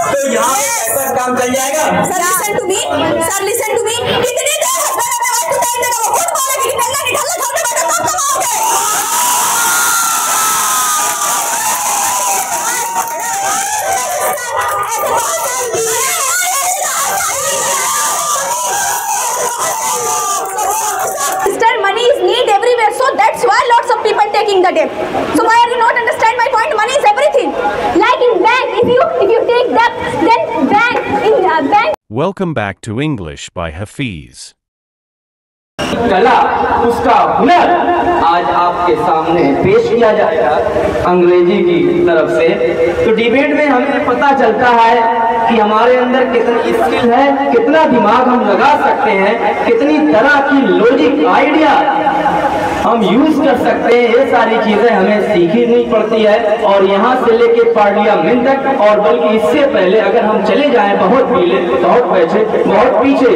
तो यहाँ ऐसा काम चल जाएगा। Sir listen to me, sir listen to me. कितनी देर हस्बैंड अपने वाइफ को टाइम देगा, वो खुद बोलेगी कि निकलना निकलना, घर में बैठो कब कमाओगे। Sister, money is need everywhere, so that's why lots of people taking the debt. So why are you not understand my point? Money is everything. Like in bank, if you take debt, then bank. Welcome back to English by Hafiz. कला, उसका हुनर आज आपके सामने पेश किया जाएगा अंग्रेजी की तरफ से। तो डिबेट में हमें पता चलता है कि हमारे अंदर कितनी स्किल है, कितना दिमाग हम लगा सकते हैं, कितनी तरह की लॉजिक आइडिया हम यूज कर सकते हैं। ये सारी चीजें हमें सीखनी पड़ती है। और यहाँ से लेके पार्लियामेंट तक, और बल्कि इससे पहले अगर हम चले जाएं बहुत पीछे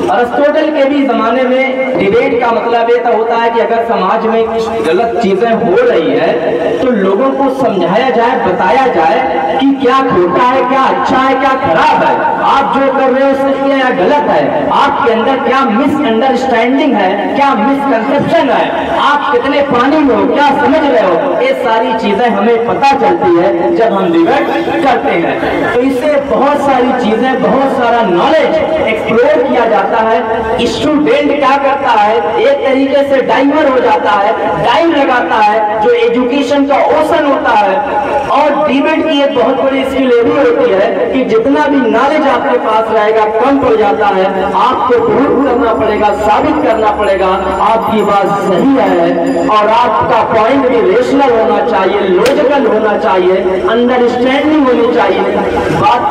अरिस्टोटल के भी जमाने में डिबेट का मतलब ये होता है कि अगर समाज में कुछ गलत चीजें हो रही है तो लोगों को समझाया जाए, बताया जाए कि क्या खोटा है, क्या अच्छा है, क्या खराब है, आप जो कर रहे हो सही है या गलत है, आपके अंदर क्या मिसअंडरस्टैंडिंग है, क्या मिसकंसेप्शन है, आप कितने पानी में हो, क्या समझ रहे हो। ये सारी चीजें हमें पता चलती है जब हम डिबेट करते हैं। तो इससे बहुत सारी चीजें, बहुत सारा नॉलेज एक्सप्लोर किया जाता है। स्टूडेंट क्या करता है, एक तरीके से डाइवर हो जाता है, डाइव लगाता है जो एजुकेशन का ओशन होता है। और डिबेट की एक बहुत बड़ी स्किल ये भी होती है कि जितना भी नॉलेज आपके पास रहेगा कम पड़ जाता है, आपको प्रूव करना पड़ेगा, साबित करना पड़ेगा आपकी बात सही है। और आपका पॉइंट भी रेशनल होना चाहिए, लॉजिकल होना चाहिए, अंडरस्टैंडिंग होनी चाहिए, बात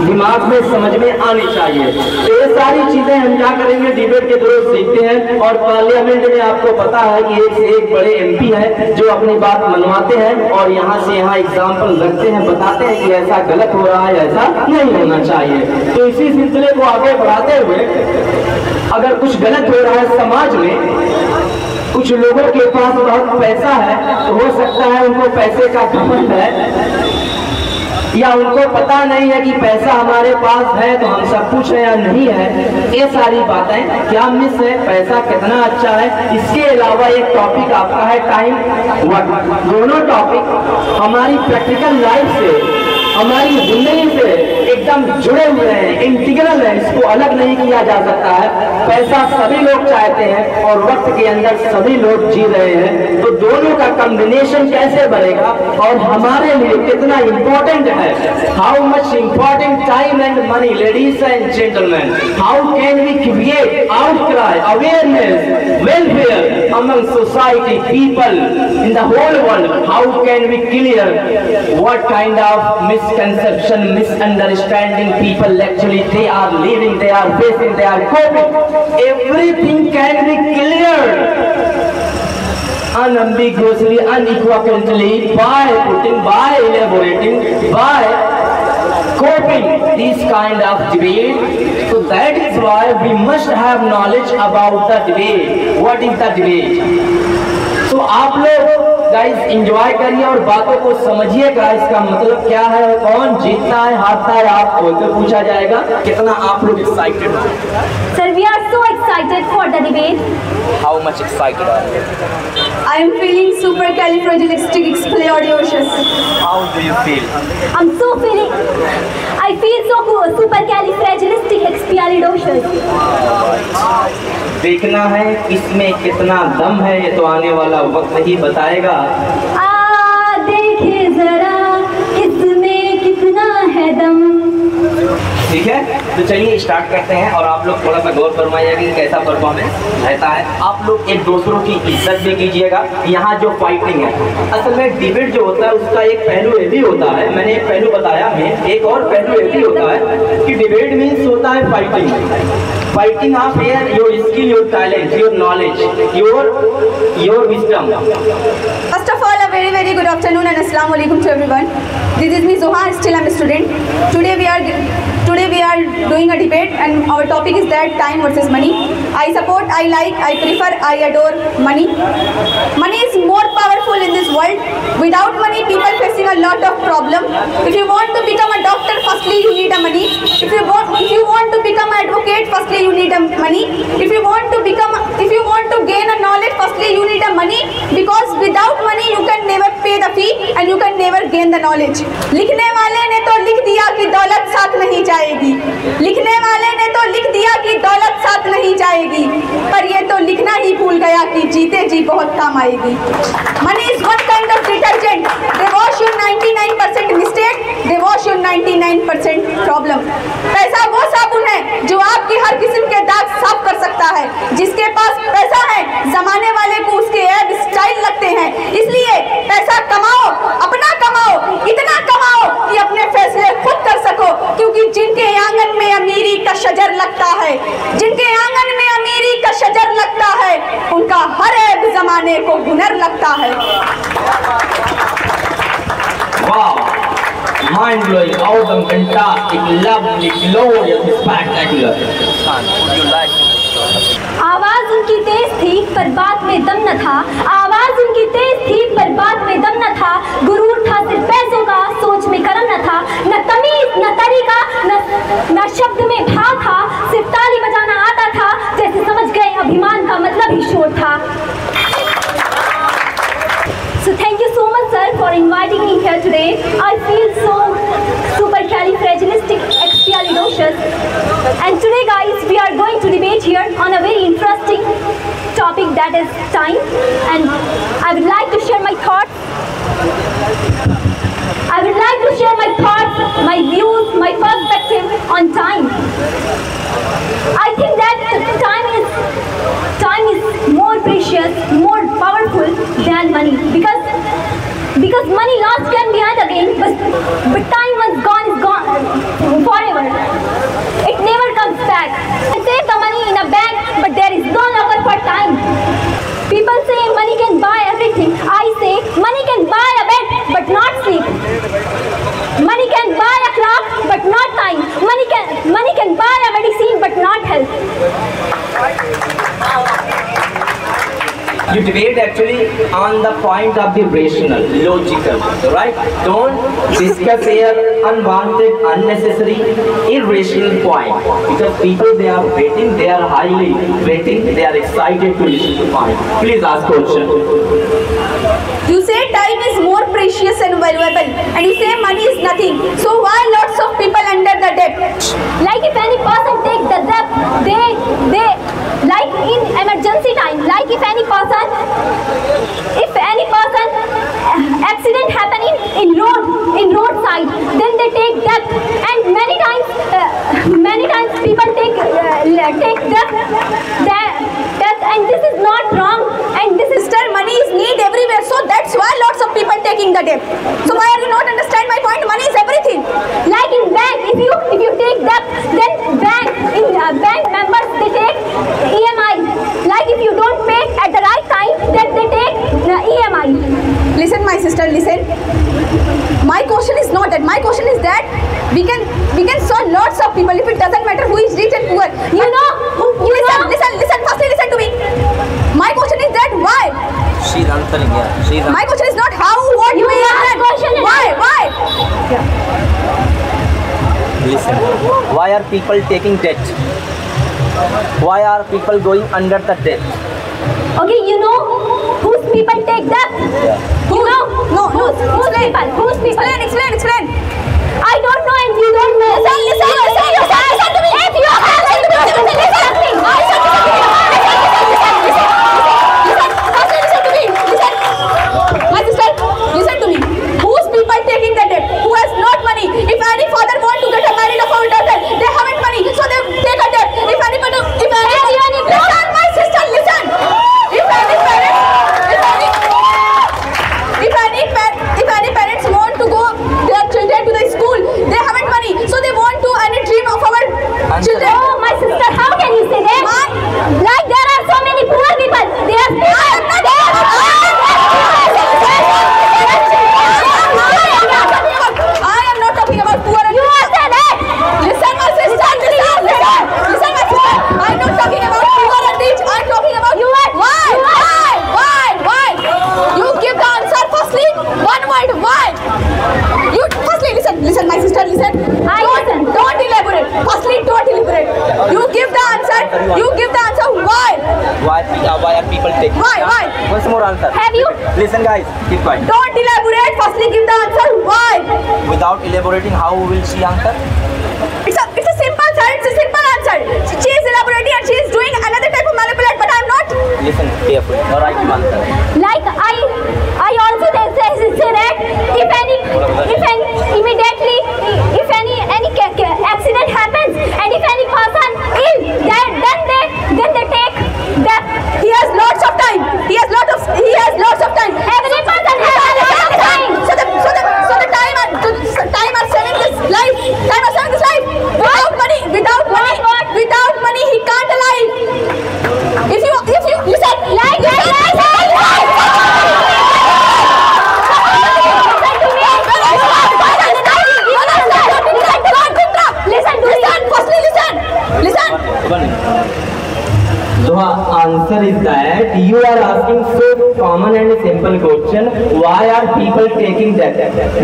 दिमाग में समझ में आनी चाहिए। तो ये सारी चीजें हम क्या करेंगे डिबेट के थ्रू सीखते हैं। और पार्लियामेंट में आपको पता है कि एक से एक बड़े एमपी हैं जो अपनी बात मनवाते हैं और यहाँ से यहाँ एग्जाम्पल रखते हैं, बताते हैं कि ऐसा गलत हो रहा है, ऐसा नहीं होना चाहिए। तो इसी सिलसिले को आगे बढ़ाते हुए अगर कुछ गलत हो रहा है समाज में, कुछ लोगों के पास बहुत पैसा है तो हो सकता है उनको पैसे का घमंड है, या उनको पता नहीं है कि पैसा हमारे पास है तो हम सब कुछ है या नहीं है। ये सारी बातें क्या मिस है, पैसा कितना अच्छा है। इसके अलावा एक टॉपिक आपका है टाइम वर्क। दोनों टॉपिक हमारी प्रैक्टिकल लाइफ से, हमारी जिंदगी से एकदम जुड़े हुए हैं, इंटीग्रल है, इसको अलग नहीं किया जा सकता है। पैसा सभी लोग चाहते हैं और वक्त के अंदर सभी लोग जी रहे हैं, तो दोनों का कॉम्बिनेशन कैसे बनेगा और हमारे लिए कितना इंपॉर्टेंट है। How much important time and money, ladies and gentleman, how can we create outcry, awareness, welfare among society, people in the whole world. How can we clear what kind of misconception, misunderstanding people actually they are living, they are facing, they are coping. Everything can be cleared unambiguously, unequivocally by elaborating, by coping this kind of debate. So that is why we must have knowledge about the debate. What is the debate? So आप लोग guys enjoy करिए और बातों को समझिएगा, इसका मतलब क्या है, कौन जीतता है हारता है आपको तो पूछा जाएगा। कितना आप लोग एक्साइटेड हो? Sir, we are so excited for the debate. How much excited are you? I am feeling supercalifragilisticexpialidocious. How do you feel? I feel so supercalifragilisticexpialidocious. देखना है इसमें कितना दम है, ये तो आने वाला वक्त ही बताएगा। देखिए जरा इसमें कितना है दम। ठीक है, तो चलिए स्टार्ट करते हैं और आप लोग थोड़ा सा गौर फरमाइएगा कि कैसा परफॉर्मेंस रहता है। आप लोग एक दूसरों की इज्जत भी कीजिएगा। यहाँ जो फाइटिंग है, असल में डिबेट जो होता है उसका एक पहलू ये भी होता है, मैंने एक पहलू बताया, में एक और पहलू ये भी होता है कि डिबेट मीन्स होता है fighting of your skill, your talent, your knowledge, your wisdom. First of all, a very good afternoon and assalamu alaikum to everyone. This is me Zoha, still I'm a student. Today today we are doing a debate and our topic is that time versus money. I support, I like, I prefer, I adore money. Money is more powerful in this world. Without money, people facing a lot of problem. If you want to become a doctor, firstly you need a money. If you want to become an advocate, firstly you need a money. If you want to gain a knowledge, firstly you need a money, because without money you can never pay the fee and you can never gain the knowledge. लिखने वाले ने तो लिख दिया कि दौलत साथ नहीं जाएगी, लिखने वाले ने तो लिख दिया कि दौलत साथ नहीं जाएगी, पर ये तो लिखना ही भूल गया कि जीते जी बहुत काम आएगी. Money is one kind of detergent. They wash your 99% mistake, they wash your 99% problem. पैसा वो साबुन है जो आपकी हर किस्म के दाग साफ कर सकता है. जिसके पास पैसा है, जमाने वाले को उसके ऐब स्टाइल लगते हैं. इसलिए पैसा कमाओ, अपना कमाओ, इतना कमाओ कि अपने फैसले खुद कर सको. क्योंकि जिनके आंगन में अमीरी का शजर लगता है, जिनके आंगन में अमीरी का शजर लगता है, उनका हर ऐब जमाने को हुनर लगता है. Wow, mind blowing, awesome, fantastic, lovely, glorious, spectacular. Would you like? आवाज उनकी तेज थी पर बात में दम न था, आवाज उनकी तेज थी पर बात में दम न था. गुरूर था सिर्फ पैसों का, सोच में करम न था, न तमीज न तरीका न शब्द में भाव था. सिर्फ ताली बजाना आता था, जैसे समझ गए अभिमान का मतलब ही शोर था. So thank you so much, sir, for inviting me here today. I feel so supercalifragilisticexpialidocious. And today, guys, we are going to debate here on a very interesting topic, that is time. And I would like to share my thoughts. I would like to share my thoughts, my views, my perspective on time. I think that time is more precious, more powerful than money, because money lost can be earned again, but time once gone is gone forever. It never comes back. You save the money in a bank, but there is no longer for time. People say money can buy everything. I say money can buy a bed, but not sleep. Money can buy a clock, but not time. Money can buy a medicine, but not health. You debate actually on the point of the rational, logical, right? Don't discuss here unwanted, unnecessary, irrational point, because people, they are waiting, they are highly waiting, they are excited to listen to point. Please ask question. You say time is more precious and valuable, and you say money is nothing. So why lots of people under the debt? Like if any person take the debt, they like in emergency time, like if any person accident happen in roadside, then they take debt. And many times people take debt, and this is not wrong. And this is Sister, money is need everywhere, so that's why lots of people taking the debt. So why are you not understand my point? Money is everything. like in bank, if you take debt, then bank members, they take EMI. Like if you don't pay at the right time, then they take the EMI. Listen, my sister, listen. My question is not that. My question is that we can solve lots of people if it doesn't matter who is rich and poor. Listen. Firstly, listen to me. My question is that why? She's answering, yeah. My question is not how, what, You where, ask when. question and Why? Listen, why are people taking debt? Why are people going under the debt? Okay, you know whose people take debt? You know? No. Whose people? Whose people? Explain. I don't know and you don't know. Listen to me. If you have Listen to me. My sister, listen to me. Whose people taking the debt? Who has not money? If any father want to get married of our daughter, they haven't money, so they take a debt. Listen, my sister, listen. If any parents want to go their children listen guys, keep quiet. Don't elaborate. Firstly, give the answer. Why? Without elaborating, how will she answer? It's a simple sir. It's a simple answer. She is elaborating and she is doing another type of manipulate, but I'm not. Listen carefully. All right, you answer. Like I also say that immediately if any accident happens and if any person ill, then they take that. He has lots of time. He has lots of time. Every person has a lot of time. So the time are saving this life. Time are saving this life. Without money, he can't alive. If you listen, like. The answer is that you are asking so common and simple question. Why are people taking that?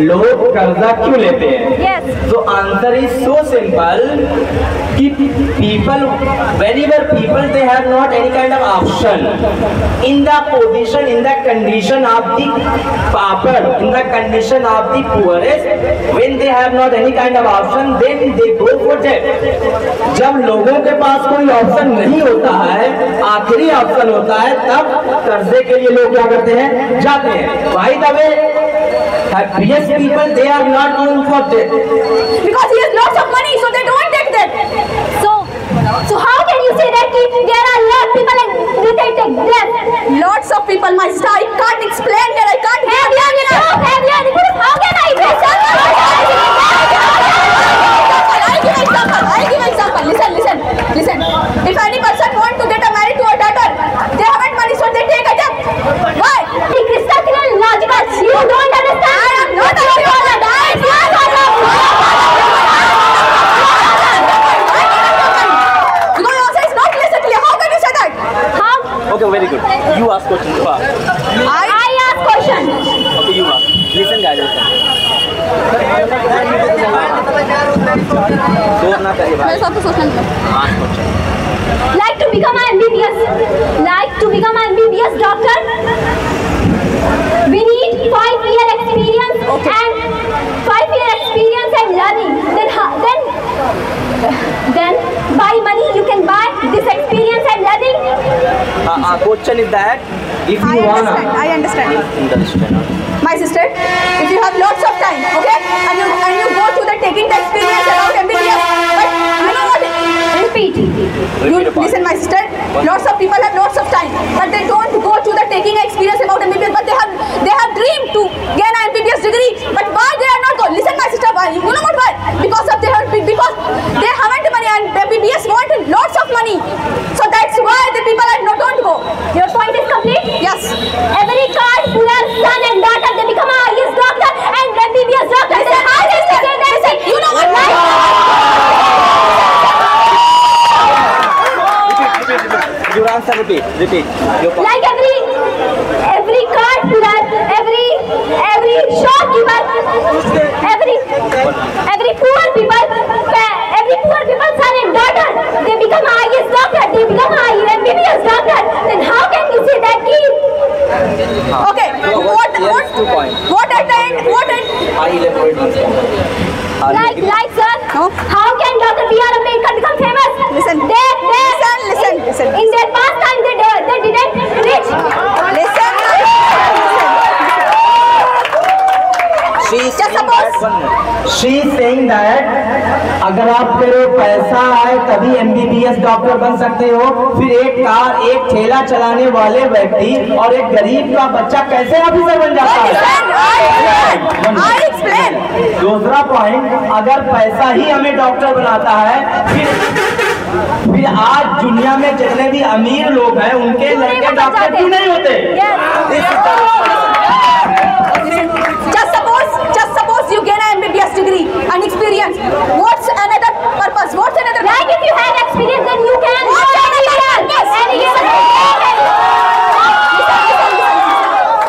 लोग कर्जा क्यों लेते हैं? Yes. So answer is so simple कि whenever people they have not any kind of option in the position, in the condition of the pauper, in the condition of the poorest, when they have not any kind of option, then they go for debt. जब लोगों के पास कोई option नहीं होता है, आखिरी option होता है, तब कर्जे के लिए लोग क्या करते हैं? जाते हैं. By the way, happiest people they are not going for debt Because he has lots of money, so they don't take that. So how can you say that there are lot of people and they take death? Lots of people, my sister. I can't explain that. I can't. How can I I'll give example. Listen. If any person want to get married to a daughter, they haven't money, so they take a debt. Why? crystal clear logical. You don't understand. I am not Because your answer is not crystal clear. How can you say that? How? Okay, very good. You ask question. You ask. I ask question. Okay, you ask. Listen guys, listen. शोर ना करिए भाई. Ask question. Like to become an MBBS doctor, we need 5-year experience and 5-year experience and learning. Then by money you can buy this experience and learning. Question is that if you I understand. understand. My sister, if you have lots of time, okay, and you go to the taking the experience about MBBS, but you know what? Repeat. Listen, my sister. Lots of people have lots of time, but they don't go to the taking experience about MBBS. But they have dreamed to gain an MBBS degree. But why they are not going? Listen, my sister. Why? You know what? Why? Because they haven't money and MBBS want lots of money. So that's why the people don't go. Your point is complete? Yes. Every card puller, son and daughter, they become a IAS doctor and MBBS doctor. Listen, How can you say that? you know what? Your answer, repeat. Your point. Like every card puller, every shopkeeper, every poor people, son and daughter, they become IAS doctor, they become MBBS doctor. Then how can you say that? Okay. Yes, 2 points. What at the end? I elaborate on that. Like sir, No. how can Dr. B.R. Ambedkar become famous? Listen. Listen. In their past time, they didn't reach. Listen. She is Just saying suppose- that one more. She is saying that अगर आपके पास पैसा है तभी MBBS doctor बन सकते हो, फिर एक ठेला चलाने वाले व्यक्ति और एक गरीब का बच्चा कैसे ऑफिसर बन जाता है? I explain. दूसरा पॉइंट, अगर पैसा ही हमें डॉक्टर बनाता है, फिर आज दुनिया में जितने भी अमीर लोग हैं उनके लड़के डॉक्टर क्यों नहीं होते? Just suppose you gain an MBBS degree and experience. What's another purpose? Like if you have experience, then you can.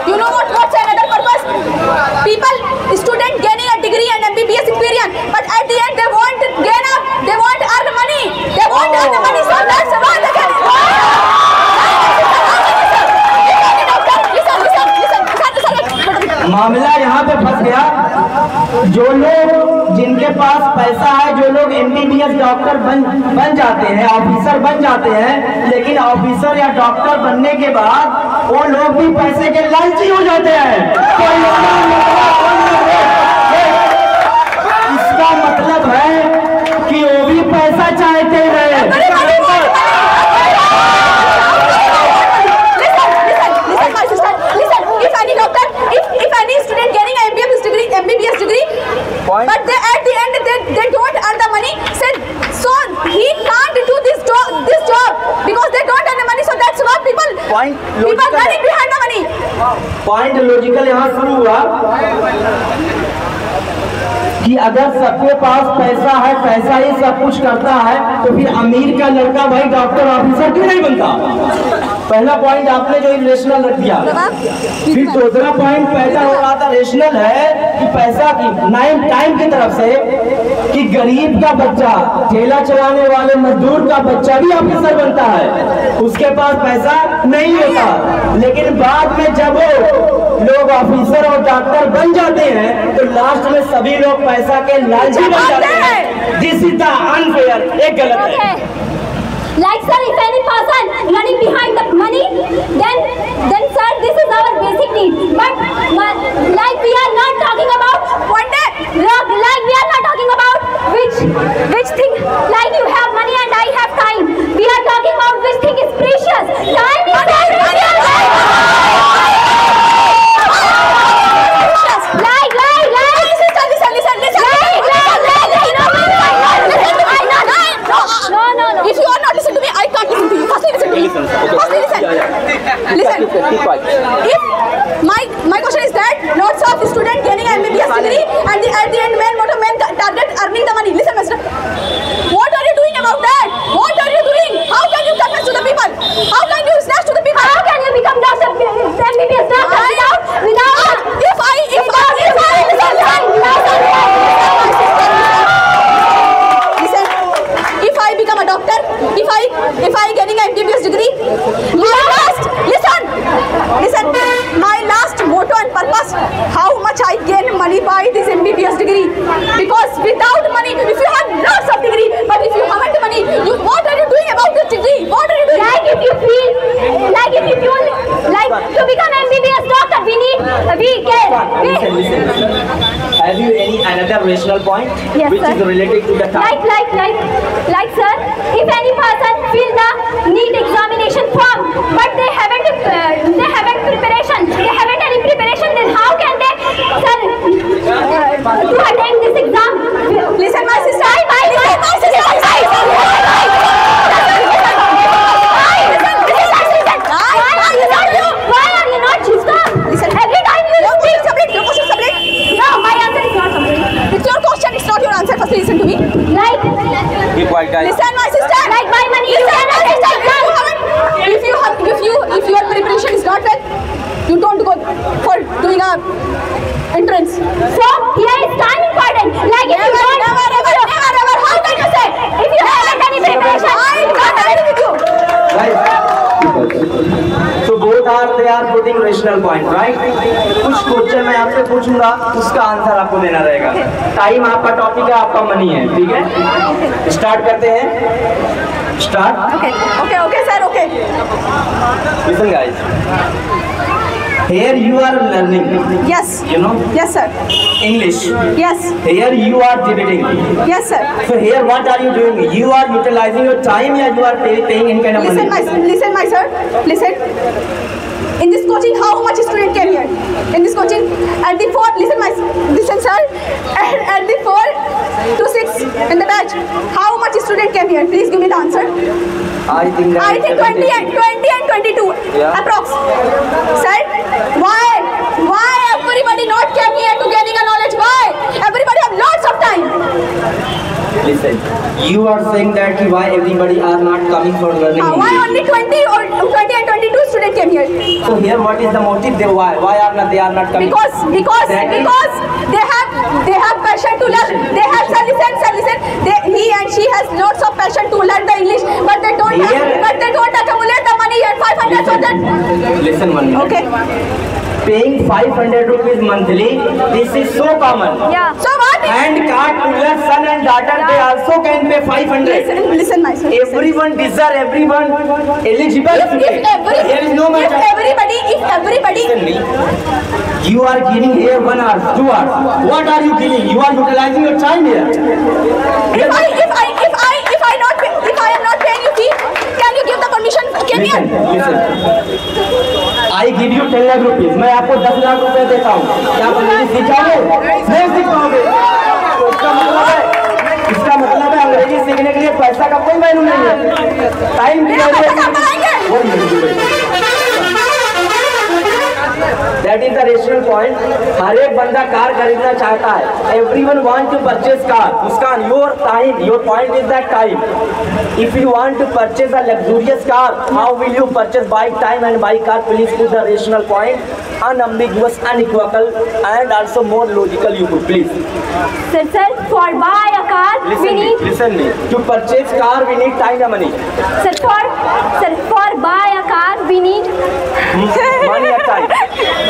You know what's another purpose? People, student gaining a degree and MBBS experience, but at the end they want earn money. They want earn the money, so that's why they get it. Listen. मामला यहाँ पे फंस गया। जो लोग जिनके पास पैसा है, जो लोग MBBS डॉक्टर बन जाते हैं, ऑफिसर बन जाते हैं, लेकिन ऑफिसर या डॉक्टर बनने के बाद वो लोग भी पैसे के लालची हो जाते हैं। तो इसका मतलब है कि वो भी पैसा चाहते हैं। MBBS degree, but they, at the end they don't earn the money. So he can't do this job because they don't earn the money. So that's why people running behind the money. Point logical यहाँ शुरू हुआ कि अगर सबके पास पैसा है, पैसा ही सब कुछ करता है, तो फिर अमीर का लड़का भाई डॉक्टर ऑफिसर क्यों नहीं बनता? पहला पॉइंट आपने जो रेशनल रख दिया। फिर दूसरा पॉइंट पैदा हो रहा था, रेशनल है कि पैसा की टाइम की तरफ से कि गरीब का बच्चा, ठेला चलाने वाले मजदूर का बच्चा भी ऑफिसर बनता है, उसके पास पैसा नहीं होता। लेकिन बाद में जब वो लोग ऑफिसर और डॉक्टर बन जाते हैं तो लास्ट में सभी लोग पैसा के लालची बन जाते हैं। दिस इज द अनफेयर, एक गलत है। Like sir, if any person running behind the money, then sir, this is our basic need. But like we are not talking about one day. Like we are not talking about which thing. Like you have money and I have time. We are talking about which thing is precious. Time is precious. No. If you are not listening to me, I can't listen to you. Firstly, listen to me. Firstly, listen. If my question is that lots of students getting an MBBS degree and at the end main target earning the money. Listen, mister. What are you doing about that? What are you doing? How can you convince to the people? How can you snatch to the people? How can you become doctor, MBBS doctor without? If I become a doctor, if I getting an MBBS degree, listen, my last motto and purpose, how much I gain money by this MBBS degree. Because without money, if you have lots of degree, but if you haven't money, what are you doing about this degree? What are you doing? Like if you feel like to become MBBS doctor, Listen. Have you any another rational point Yes, which sir. is related to the time? Like sir, if any person fill the NEET examination form, but they haven't preparation, they haven't any preparation, then how can they, sir, to attend this exam? Listen, my sister. Why are you not stop? Listen. Every time you Your question is separate. No, my answer is not complete. It's your question, it's not your answer. Firstly, listen to me. Like, Keep quiet, guys. Listen, my sister. like my money, you cannot attend exam. If your preparation is not well, you don't go for doing a entrance. So here is time important. Like if you don't, Never. How can you say? if you haven't any preparation, I can't agree with you. So both they are putting rational point, right? कुछ question मैं आपसे पूछूंगा, उसका answer आपको देना रहेगा। Time आपका topic है, आपका मनी है, ठीक है? स्टार्ट करते हैं। Start. Okay, sir. Okay. Listen, guys. Here you are learning. Yes. You know Yes, sir. English. Yes. Here you are debating. Yes, sir. So here what are you doing? You are utilizing your time, or you are paying any kind of money? Listen, my sir. Listen. In this coaching, how much student came here? In this coaching, at the 4, listen, sir. At the 4 to 6 in the batch, how much student came here? Please give me the answer. I think 20 and 22 Yeah. approx. Sir, why everybody not came here to getting a knowledge? Why? Everybody have lots of time. Listen. You are saying that why everybody are not coming for learning Why English? only 20 and 22 students came here? So here what is the motive? Why are not they are not coming? Because they have passion to learn. They have listen. He and she has lots of passion to learn the English, but they don't accumulate the money at 500 so that. Listen one minute. Okay. paying 500 rupees monthly. This is so common. Yeah. So what? And car, cooler, son and daughter, they also can pay 500. Listen, my son. Everyone deserve, everyone eligible. There is no if everybody, Listen me. You are giving here 1 hour, 2 hours. What are you giving? You are utilizing your time here. if I am not paying you fee, can you give the permission? Listen. I give you 10 lakh rupees. मैं आपको 10 लाख रुपए देता हूँ. क्या आप अंग्रेजी सीख जाओगे? नहीं सीख पाओगे. तो इसका मतलब है अंग्रेजी सीखने के लिए पैसा का कोई वैल्यू नहीं है. Time that is the rational point. हर एक बंदा कार खरीदना चाहता है. Everyone want to purchase car. उसका your time, your point is that time. If you want to purchase a luxurious car, how will you purchase by time and by car? Please put the rational point, unambiguous, unequivocal, and also more logical. You could please. Sir, for buy a car, we need. Listen me. To purchase car, we need time and money. Sir, for buy a car, we need. Money and time.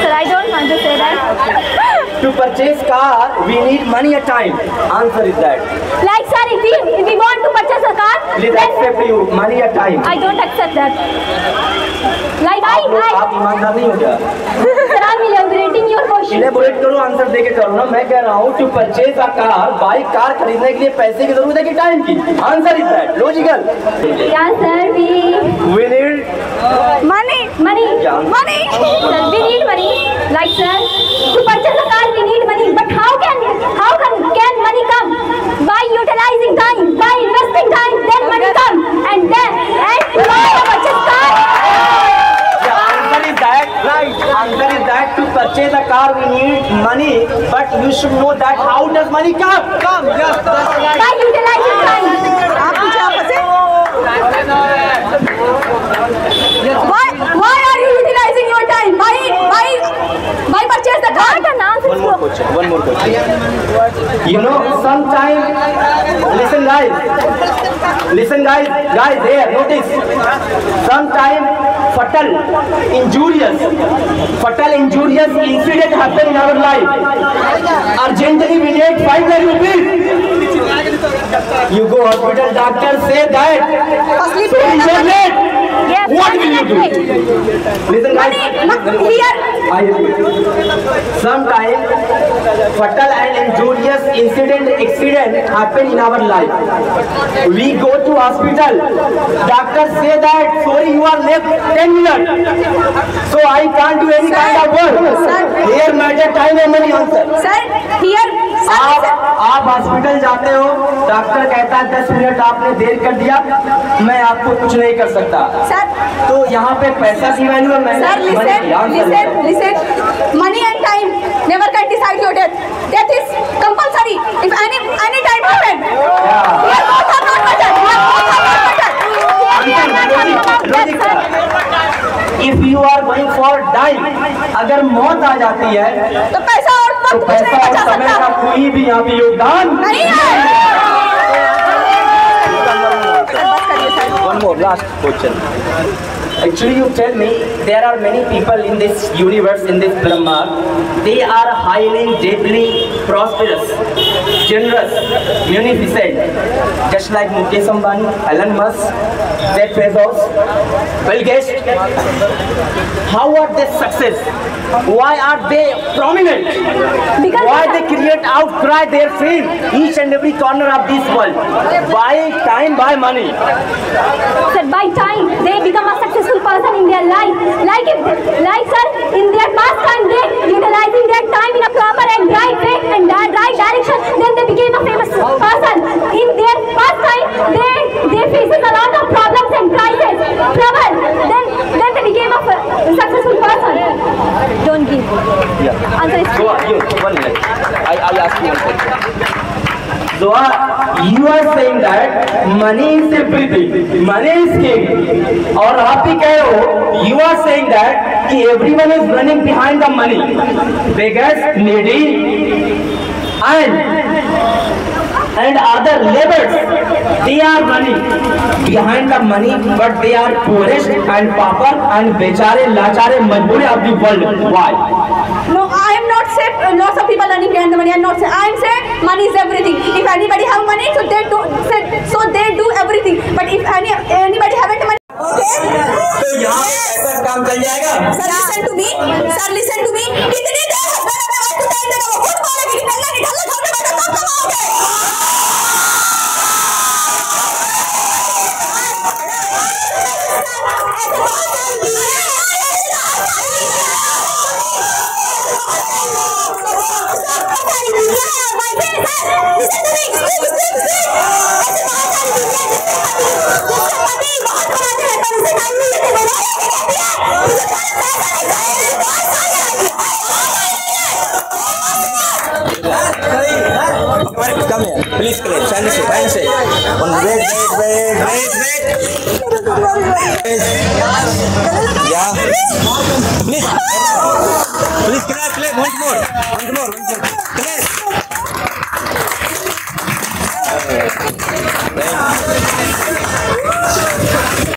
Sir, I don't want to say that. To purchase car, we need money and time. Answer is that. Like sir, if we want to purchase a car, Please accept you money and time. I don't accept that. Like आप ईमानदार नहीं हो क्या? Sir, I'm elaborating your question. Elaborate करो, answer देके करो ना. मैं कह रहा हूँ to purchase a car, bike car खरीदने के लिए पैसे की जरूरत है कि टाइम की? Answer is that logical. Yeah, sir, We need money. Yeah. Money. Sir, we need money. Like sir, to purchase a car, we need money. But how can money come? By utilizing time, by investing time, then money come, and to buy a purchase car. answer is that right. Answer is that to purchase a car we need money, but you should know that how does money come? Yes. By utilizing time. आप मुझे आपस से why are you utilizing your time? Why purchase the car? One more question. You know, sometimes, listen guys, there, notice. Sometimes fatal, injurious incident happen in our life. Urgently we need 5 lakh rupees. You go hospital, doctor say that. So you are late. Yes. What will you do? Listen guys. Sometimes fatal and injurious accident happen in our life. We go to hospital. Doctor say that sorry you are late 10 minutes. So I can't do any kind of work. Here matter time and money answer. Sir, here. आप hospital जाते हो, doctor कहता है 10 minute आपने देर कर दिया, मैं आपको कुछ नहीं कर सकता. Sir. तो यहाँ पे पैसा की वैल्यू है. Sir, listen. Money and time never can decide your death. Death is compulsory. If any time happen. Here both are not matter. If you are going for die, अगर मौत आ जाती है तो पैसा और तो वक्त कुछ नहीं पैसा और बचा समय का सकता. कोई भी यहाँ पे योगदान नहीं है. One more last question. Actually, you tell me there are many people in this universe, in this Brahma. They are highly, deeply prosperous, generous, munificent, just like Mukesh Ambani, Elon Musk, Jeff Bezos, Bill Gates. How are they success? Why are they prominent? Because Why they create outcry their fame each and every corner of this world? By time, by money. Sir, by time they become a successful person in their life. Like sir, in their past time they utilizing their time in a proper and right way and right direction. Then they became a famous person. In their past time they faces a lot of problems and crises, trouble. Then they became a successful person. Don't give. Yeah. Answer is So, you, 1 minute. I'll ask you one question. So, you are saying that money is everything, money is king. और आप भी कह रहे हो, you are saying that कि everyone is running behind the money, beggars, needy, and and other labors, they are running behind the money, but they are poorest and pauper and bechare lachare majbure of the world. Why? No, I am not saying lots of people running behind the money. I am not saying. I am saying money is everything. If anybody have money, so they do everything. But if anybody haven't money, तो यहाँ ऐसा काम चल जाएगा। Sir, listen to me. Sir, listen to me. कितनी देर husband अपने wife को टाइम देगा, वो खुद बोलेगी निकलना घर में बैठो कब कमाओगे? Come here, please claim. Handshake. Wait. Yeah. Please clap. Once more.